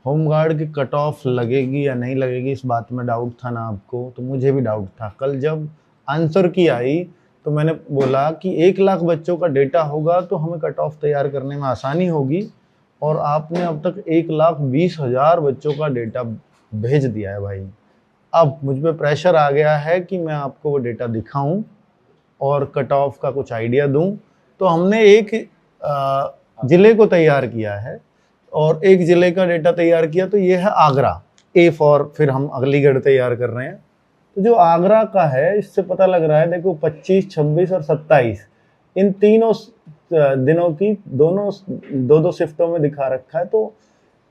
Home guard की cut off लगेगी या नहीं लगेगी, इस बात में डाउट था ना आपको, तो मुझे भी डाउट था। कल जब आंसर की आई तो मैंने बोला कि 1 लाख बच्चों का डेटा होगा तो हमें कट ऑफ तैयार करने में आसानी होगी, और आपने अब तक 1,20,000 बच्चों का डेटा भेज दिया है भाई। अब मुझ पे प्रेशर आ गया है कि मैं आपको वो डेटा दिखाऊं और कट ऑफ का कुछ आइडिया दूं। तो हमने एक ज़िले को तैयार किया है और एक ज़िले का डेटा तैयार किया, तो ये है आगरा, ए फॉर, फिर हम अलीगढ़ तैयार कर रहे हैं। तो जो आगरा का है, इससे पता लग रहा है, देखो 25, 26 और 27 इन तीनों दिनों की दोनों 2-2 शिफ्टों में दिखा रखा है। तो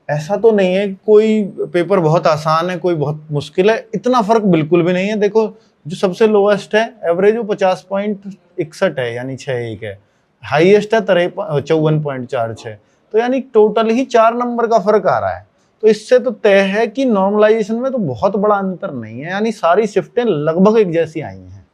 ऐसा तो नहीं है कोई पेपर बहुत आसान है, कोई बहुत मुश्किल है, इतना फर्क बिल्कुल भी नहीं है। देखो जो सबसे लोएस्ट है एवरेज वो 50.61 है, यानी 6.1 है। हाईएस्ट है 54.46, तो यानी टोटल ही 4 नंबर का फर्क आ रहा है। तो इससे तो तय है कि नॉर्मलाइजेशन में तो बहुत बड़ा अंतर नहीं है, यानी सारी शिफ्टें लगभग एक जैसी आई हैं।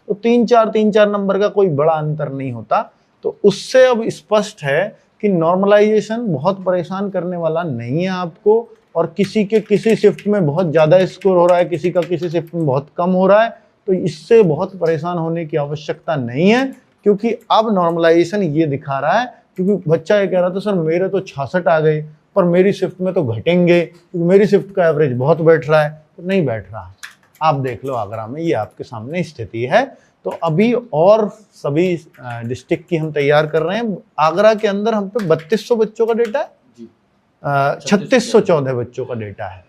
तो 3-4 नंबर का कोई बड़ा अंतर नहीं होता। तो उससे अब स्पष्ट है कि नॉर्मलाइजेशन बहुत परेशान करने वाला नहीं है आपको, और किसी के किसी शिफ्ट में बहुत ज़्यादा स्कोर हो रहा है, किसी का किसी शिफ्ट में बहुत कम हो रहा है, तो इससे बहुत परेशान होने की आवश्यकता नहीं है, क्योंकि अब नॉर्मलाइजेशन ये दिखा रहा है। क्योंकि बच्चा ये कह रहा था सर मेरे तो 66 आ गए, पर मेरी शिफ्ट में तो घटेंगे क्योंकि मेरी शिफ्ट का एवरेज बहुत बैठ रहा है। तो नहीं बैठ रहा, आप देख लो आगरा में, ये आपके सामने स्थिति है। तो अभी और सभी डिस्ट्रिक्ट की हम तैयार कर रहे हैं। आगरा के अंदर हम पे 3200 बच्चों का डेटा है, 3614 बच्चों का डेटा है।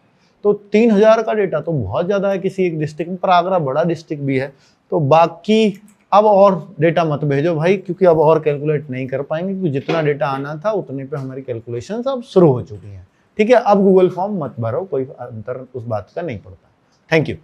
तो 3000 का डेटा तो बहुत ज़्यादा है किसी एक डिस्ट्रिक्ट में, पर आगरा बड़ा डिस्ट्रिक्ट भी है। तो बाकी अब और डेटा मत भेजो भाई, क्योंकि अब और कैलकुलेट नहीं कर पाएंगे, क्योंकि जितना डेटा आना था उतने पे हमारी कैलकुलेशंस अब शुरू हो चुकी हैं। ठीक है, अब गूगल फॉर्म मत भरो, कोई अंतर उस बात का नहीं पड़ता। Thank you.